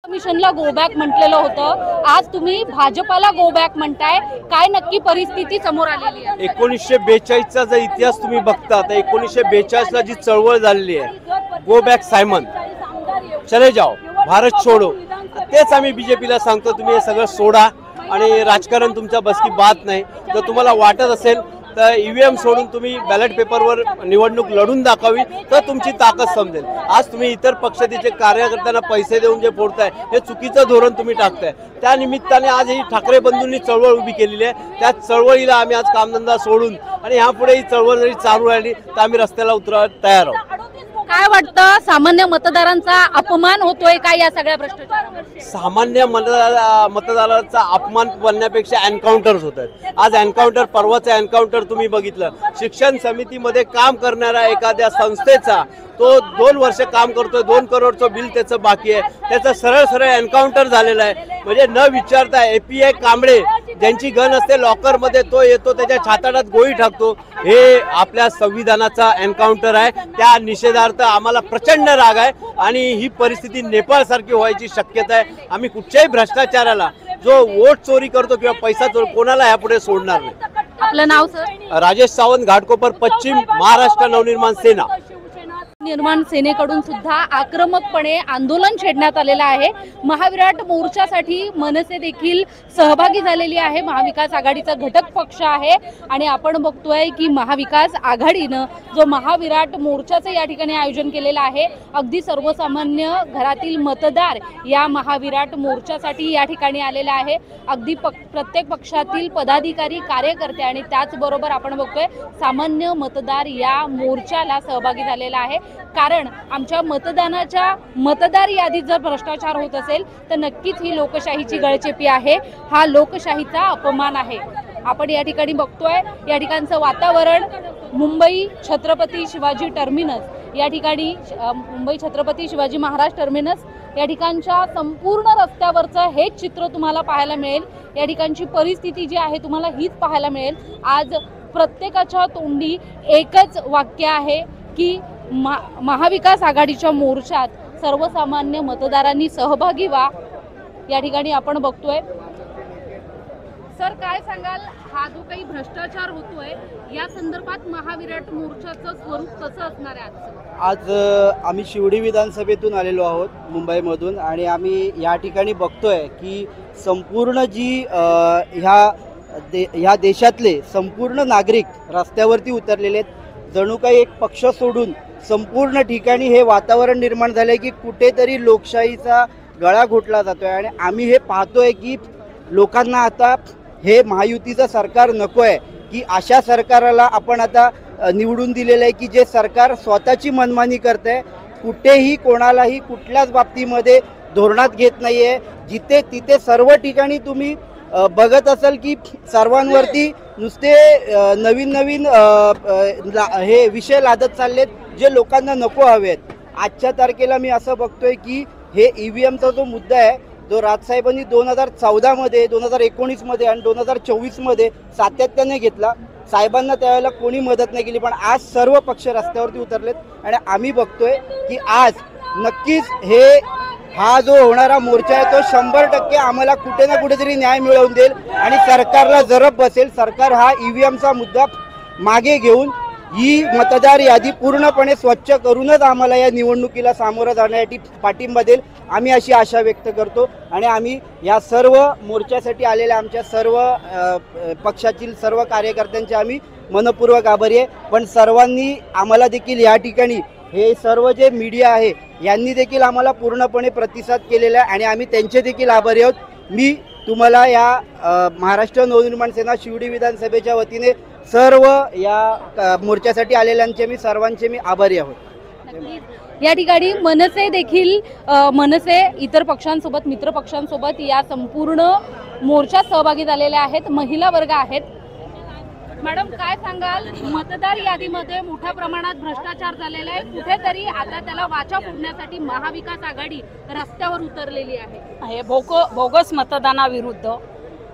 कमिशनला go back म्हटलेलं होतं, आज तुम्ही भाजपाला गो बॅक म्हणताय, काय नक्की परिस्थिती समोर आलेली आहे? 1942चा जर इतिहास तुम्ही बघता तर 1942 ला जी चळवळ झालेली आहे, गो बॅक सायमन, चले जाओ, भारत छोडो, तेच आम्ही बीजेपीला सांगतो, तुम्ही हे सगळं सोडा आणि राजकारण तुमच्या बसकी बात नाही। जर तुम्हाला वाटत असेल तर ईव्हीएम सोडून तुम्ही बॅलेट पेपरवर निवडणूक लढून दाखवावी तर तुमची ताकद समजेल। आज तुम्ही इतर पक्षाचे कार्यकर्त्यांना पैसे देऊन जे फोडताय हे चुकीचं धोरण तुम्ही टाकताय। त्या निमित्ताने आज ही ठाकरे बंधूंनी चळवळ उभी केलेली आहे, त्या चळवळीला आम्ही आज कामधंदा सोडून आणि यापुढे ही चळवळ जरी चालू राहिली तर आम्ही रस्त्याला उतरायला तयार आहोत। काय वाटतं, सामान्य मतदारांचा अपमान होतोय का या सगळ्या भ्रष्टाचारामुळे? सामान्य मतदाराचा अपमान बनण्यापेक्षा एन्काउंटर्स होत आहेत। आज एन्काउंटर, परवाचा एन्काउंटर तुम्ही बघितलं, शिक्षण समितीमध्ये काम करणाऱ्या एखाद्या संस्थेचा तो 2 वर्ष काम करतोय, 2 करोडचं बिल त्याचं बाकी आहे, त्याचं सरळ सरळ एन्काउंटर झालेलं आहे। म्हणजे न विचारता एपीए कांबळे ज्यांची गन असते लॉकरमध्ये, तो येतो त्याच्या छाताडात गोळी टाकतो, हे आपल्या संविधानाचा एन्काउंटर आहे। त्या निषेधार्थ आम्हाला प्रचंड राग आहे आणि ही परिस्थिती नेपाळ सारखी व्हायची शक्यता आहे। आम्ही कुठच्याही भ्रष्टाचाराला, जो वोट चोरी करतो किंवा पैसा चोरी, कोणाला यापुढे सोडणार नाही। आपलं नाव सर? राजेश सावंत, घाटकोपर पश्चिम, महाराष्ट्र नवनिर्माण सेना। निर्माण सेनेकडून सुद्धा आक्रमकपणे आंदोलन छेडण्यात आलेलं आहे। महाविराट मोर्चासाठी मनसे देखील सहभागी झालेली आहे। महाविकास आघाडीचा घटक पक्ष आहे आणि आपण बघतोय की महाविकास आघाडीनं जो महाविराट मोर्चाचं या ठिकाणी आयोजन केलेलं आहे, अगदी सर्वसामान्य घरातील मतदार या महाविराट मोर्चासाठी या ठिकाणी आलेला आहे। अगदी प्रत्येक पक्षातील पदाधिकारी, कार्यकर्ते आणि त्याचबरोबर आपण बघतोय सामान्य मतदार या मोर्चाला सहभागी झालेला आहे। कारण आमच्या मतदार यादीत जर भ्रष्टाचार होत असेल तर नक्कीच ही लोकशाहीची गळचेपी आहे, हा लोकशाहीचा अपमान आहे। आपण या ठिकाणी बघतोय या ठिकाणचं वातावरण मुंबई छत्रपती शिवाजी टर्मिनस या ठिकाणी, मुंबई छत्रपती शिवाजी महाराज टर्मिनस या ठिकाणच्या संपूर्ण रस्त्यावरचं हे चित्र तुम्हाला पाहायला मिळेल। या ठिकाणची परिस्थिती जी आहे तुम्हाला हीच पाहायला मिळेल। आज प्रत्येकाच्या तोंडी एकच वाक्य आहे की महाविकास आघाडीच्या मोर्चात सर्वसामान्य मतदारांनी सहभागी व्हा, या ठिकाणी आपण बघतोय। सर, काय सांगाल, हा जो काही भ्रष्टाचार होतोय या संदर्भात महाविराट मोर्चाचं स्वरूप कसं असणार आहे? आज आम्ही शिवडी विधानसभेतून आलेलो आहोत मुंबईमधून आणि आम्ही या ठिकाणी बघतोय की संपूर्ण जी ह्या देशातले संपूर्ण नागरिक रस्त्यावरती उतरलेले आहेत। जणू काही एक पक्ष सोडून संपूर्ण ठिकाणी हे वातावरण निर्माण झालं आहे की कुठेतरी लोकशाहीचा गळा घोटला जातोय आणि आम्ही हे पाहतोय की लोकांना आता हे महायुतीचं सरकार नको आहे, की अशा सरकारला आपण आता निवडून दिलेलं आहे की जे सरकार स्वतःची मनमानी करतंय, कुठेही कोणालाही कुठल्याच बाबतीमध्ये धोरणात घेत नाही आहे। जिथे तिथे सर्व ठिकाणी तुम्ही बघत असाल की सर्वांवरती नुसते नवीन नवीन हे विषय लादत चाललेत जे लोकांना नको हवेत। आजच्या तारखेला मी असं बघतोय की हे ईव्हीएमचा जो मुद्दा आहे, जो राजसाहेबांनी 2014 मध्ये, 2019 मध्ये आणि 2024 मध्ये सातत्याने घेतला, साहेबांना त्यावेळेला कोणी मदत नाही केली, पण आज सर्व पक्ष रस्त्यावरती उतरलेत आणि आम्ही बघतोय की आज नक्कीच हा जो होणारा मोर्चा आहे तो 100% आम्हाला कुठे ना कुठेतरी न्याय मिळवून देईल आणि सरकारला जरब बसेल। सरकार हा ईव्हीएमचा मुद्दा मागे घेऊन ही मतदार यादी पूर्णपणे स्वच्छ करूनच आम्हाला या निवडणुकीला सामोरं जाण्यासाठी पाठिंबा देईल, आम्ही अशी आशा व्यक्त करतो। आणि आम्ही या सर्व मोर्चासाठी आलेल्या आमच्या सर्व पक्षातील सर्व कार्यकर्त्यांचे आम्ही मनपूर्वक आभारी आहे। पण सर्वांनी आम्हाला देखील या ठिकाणी, हे सर्व जे मीडिया आहे यांनी देखील आम्हाला पूर्णपणे प्रतिसाद केलेला आहे आणि आम्ही त्यांचे देखील आभारी आहोत। मी तुम्हाला या महाराष्ट्र नवनिर्माण सेना शिवडी विधानसभेच्या वतीने सर्व या मोर्चासाठी आलेल्यांचे मी सर्वांचे मी आभारी आहोत। या ठिकाणी मनसे देखील, मनसे इतर पक्षांसोबत, मित्र पक्षांसोबत या संपूर्ण मोर्चात सहभागी झालेले आहेत, महिला वर्ग आहेत। मॅडम, काय सांगाल, मतदार यादीमध्ये मोठ्या प्रमाणात भ्रष्टाचार झालेला आहे, कुठेतरी आता त्याला वाचा फोडण्यासाठी महाविकास आघाडी रस्त्यावर उतरलेली आहे। बोगस मतदानाविरुद्ध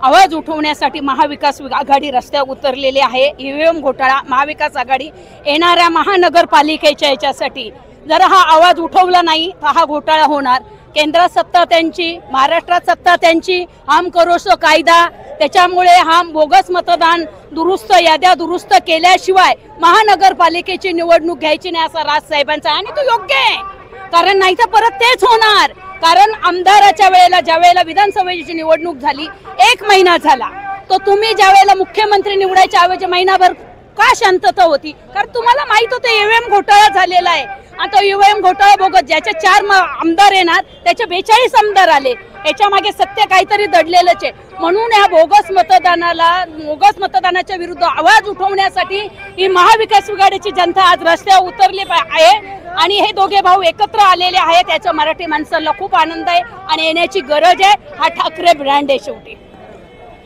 आवाज उठवण्यासाठी महाविकास आघाडी रस्त्यावर उतरलेली आहे। ईव्हीएम घोटाळा, महाविकास आघाडी येणाऱ्या महानगरपालिकेच्या याच्यासाठी जर हा आवाज उठवला नाही तर हा घोटाळा होणार। केंद्रात सत्ता त्यांची, महाराष्ट्रात सत्ता त्यांची, हम करो सो कायदा, त्याच्यामुळे हा बोगस मतदान दुरुस्त याद्या दुरुस्त केल्याशिवाय महानगरपालिकेची निवडणूक घ्यायची नाही असा राजसाहेबांचा, आणि तो योग्य आहे. कारण नाही तर परत तेच होणार. कारण आमदाराच्या वेळेला ज्या वेळेला विधानसभेची निवडणूक झाली 1 महिना झाला, तो तुम्ही ज्या वेळेला मुख्यमंत्री निवडायच्या ऐवजी महिनाभर का शांतता होती? कारण तुम्हाला माहित होतं ईव्हीएम घोटाळा झालेला आहे. आता ईव्हीएम घोटाळा बघत ज्याच्या 4 आमदार येणार त्याचे 42 आमदार आले. याच्या मागे सत्य काहीतरी दडलेलंच आहे. म्हणून या बोगस मतदानाच्या विरुद्ध आवाज उठवण्यासाठी ही महाविकास आघाडीची जनता आज रस्त्यावर उतरली आहे आणि हे दोघे भाऊ एकत्र आलेले आहेत. याचा मराठी माणसाला खूप आनंद आहे आणि येण्याची गरज आहे. हा ठाकरे ब्रँड आहे. शेवटी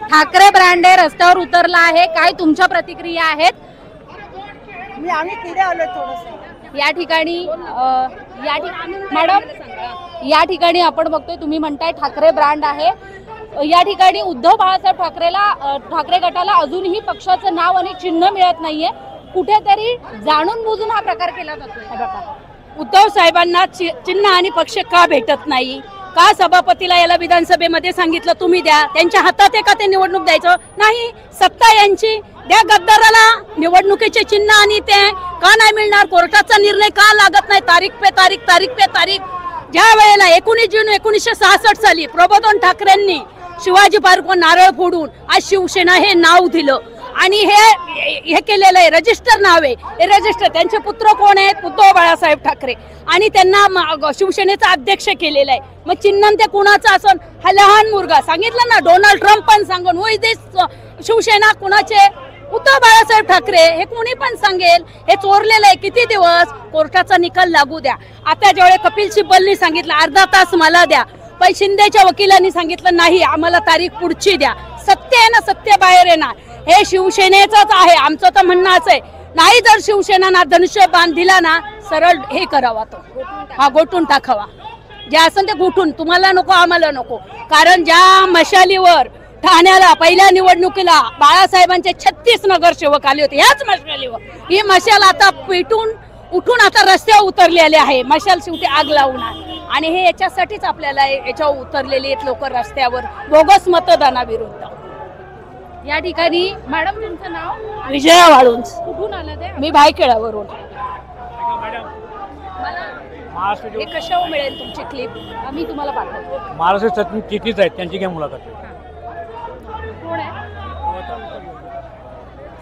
ठाकरे ब्रँड आहे, रस्त्यावर उतरला आहे. काय तुमच्या प्रतिक्रिया आहेत? आम्ही पुढे आलो थोडंसं. या ठिकाणी मॅडम, या ठिकाणी आपण बघतोय तुम्ही म्हणताय ठाकरे ब्रँड आहे. या ठिकाणी उद्धव बाळासाहेब ठाकरे गटाला अजूनही पक्षाचं नाव आणि चिन्ह मिळत नाहीये. कुठेतरी जाणून बुजून हा प्रकार केला जातोय. उद्धव साहेबांना चिन्ह आणि पक्ष का भेटत नाही? का सभापतीला याला विधानसभेमध्ये सांगितलं तुम्ही द्या? त्यांच्या हातात आहे का ते निवडणूक द्यायचं? नाही, सत्ता यांची. द्या गद्दाराला निवडणुकीचे चिन्ह आणि ते का नाही मिळणार? कोर्टाचा निर्णय का लागत नाही? तारीख पे तारीख. ज्या वेळेला 19 जून 1966 साली प्रबोधन ठाकरेंनी शिवाजी पार्कवर नारळ फोडून आज शिवसेना हे नाव दिलं आणि हे केलेलं आहे, रजिस्टर नाव आहे. हे रजिस्टर त्यांचे पुत्र कोण आहेत? उद्धव बाळासाहेब ठाकरे, आणि त्यांना शिवसेनेचा अध्यक्ष केलेला आहे. मग चिन्ह ते कुणाचं असन? हा लहान मुलगा सांगितलं ना, डोनाल्ड ट्रम्प पण सांगून होय दिस शिवसेना कुणाचे? उद्धव बाळासाहेब ठाकरे. हे कोणी पण सांगेल. हे चोरलेलं आहे. किती दिवस? कोर्टाचा निकाल लागू द्या. आता ज्यावेळेस कपिल सिब्बलनी सांगितलं अर्धा तास मला द्या, पण शिंदेच्या वकिलांनी सांगितलं नाही आम्हाला तारीख पुढची द्या. सत्य आहे ना, सत्य बाहेर येणार. हे शिवसेनेचंच आहे. आमचं तर म्हणणं असं आहे, नाही जर शिवसेना धनुष्य बांधिला ना, सरळ हे करावा, तो गोठून टाकावा. जे असं ते गोठून, तुम्हाला नको आम्हाला नको. कारण ज्या मशालीवर ठाण्याला पहिल्या निवडणुकीला बाळासाहेबांचे 36 नगरसेवक आले होते, ह्याच मशालीवर ही मशाल आता पेटून उठून आता रस्त्यावर उतरलेले आहे. मशाल शेवटी आग लावणार, आणि हे याच्यासाठीच आपल्याला याच्यावर उतरलेले आहेत लोक रस्त्यावर बोगस मतदानाविरुद्ध. या ठिकाणी मॅडम, तुमचं नाव? विजया वाळुंज. कुठून आलं ते? मी भायखेड्यावरून. हे कशावर मिळेल तुमची क्लिप? आम्ही तुम्हाला पाठवतो. महाराष्ट्र तिथीच आहेत, त्यांची काय मुलाखत? कोण आहे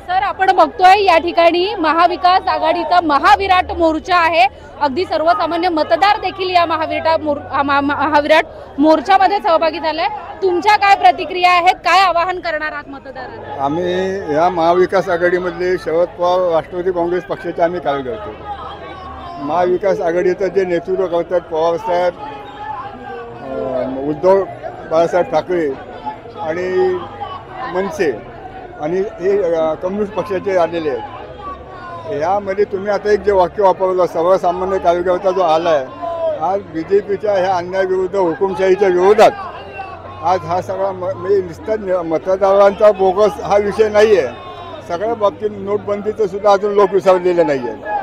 सर? आपण बघतोय या ठिकाणी महाविकास आघाडीचा महाविराट मोर्चा आहे. अगदी सर्वसामान्य मतदार देखील या महाविराट मोर्चामध्ये सहभागी झालाय. तुमच्या काय प्रतिक्रिया आहेत? काय आवाहन करणार आहात मतदारांना? आम्ही या महाविकास आघाडीमधले शरद पवार राष्ट्रवादी काँग्रेस पक्षाचे आम्ही कार्यकर्ते. महाविकास आघाडीचं जे नेतृत्व करतात पवारसाहेब, उद्धव बाळासाहेब ठाकरे आणि मनसे, आणि हे कम्युनिस्ट पक्षाचे आलेले आहेत. यामध्ये तुम्ही आता एक जे वाक्य वापरलं, सर्वसामान्य कार्यकर्ता जो आला आहे, आज BJPच्या ह्या अन्यायाविरुद्ध, हुकुमशाहीच्या विरोधात आज हा सगळा म्हणजे नुसता मतदारांचा बोगस हा विषय नाही आहे. सगळ्या बाबतीत नोटबंदीचं सुद्धा अजून लोक विसरलेले नाही आहेत.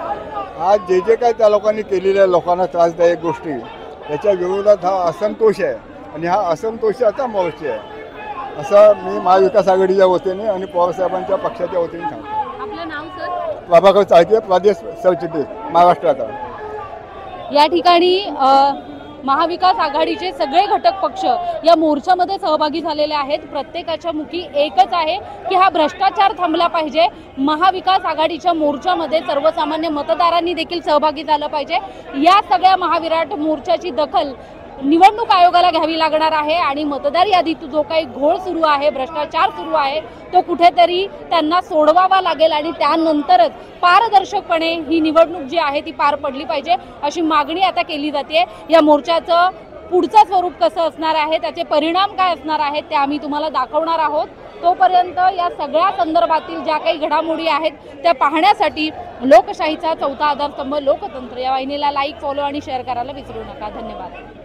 आज जे काय त्या लोकांनी केलेल्या लोकांना त्रासदायक गोष्टी, त्याच्या विरोधात हा असंतोष आहे, आणि हा असंतोषाचा मोर्चा आहे असं मी महाविकास आघाडीच्या वतीने आणि पवारसाहेबांच्या पक्षाच्या वतीने सांगतो. आपलं नाव सर? प्रभाकर चाळके, प्रदेश सरचिटणीस, महाराष्ट्रात. या ठिकाणी महाविकास आघाडीचे सगळे घटक पक्ष या मोर्चामध्ये सहभागी झालेले आहेत. प्रत्येकाच्या मुखी एकच आहे की हा भ्रष्टाचार थांबला पाहिजे. महाविकास आघाडीच्या मोर्चामध्ये सर्वसामान्य मतदारांनी देखील सहभागी झालं पाहिजे. या सगळ्या महाविराट मोर्चाची दखल निवडणूक आयोगाला घ्यावी लागणार आहे, आणि मतदार यादीत जो काही घोळ सुरू आहे, भ्रष्टाचार सुरू आहे, तो कुठेतरी त्यांना सोडवावा लागेल, आणि त्यानंतरच पारदर्शकपणे ही निवडणूक जी आहे ती पार पडली पाहिजे अशी मागणी आता केली जाते. या मोर्चाचं पुढचं स्वरूप कसं असणार आहे, त्याचे परिणाम काय असणार आहेत ते आम्ही तुम्हाला दाखवणार आहोत. तोपर्यंत या सगळ्या संदर्भातील ज्या काही घडामोडी आहेत त्या पाहण्यासाठी लोकशाहीचा चौथा आधारस्तंभ लोकतंत्र या वाहिनीला लाईक, फॉलो आणि शेअर करायला विसरू नका. धन्यवाद.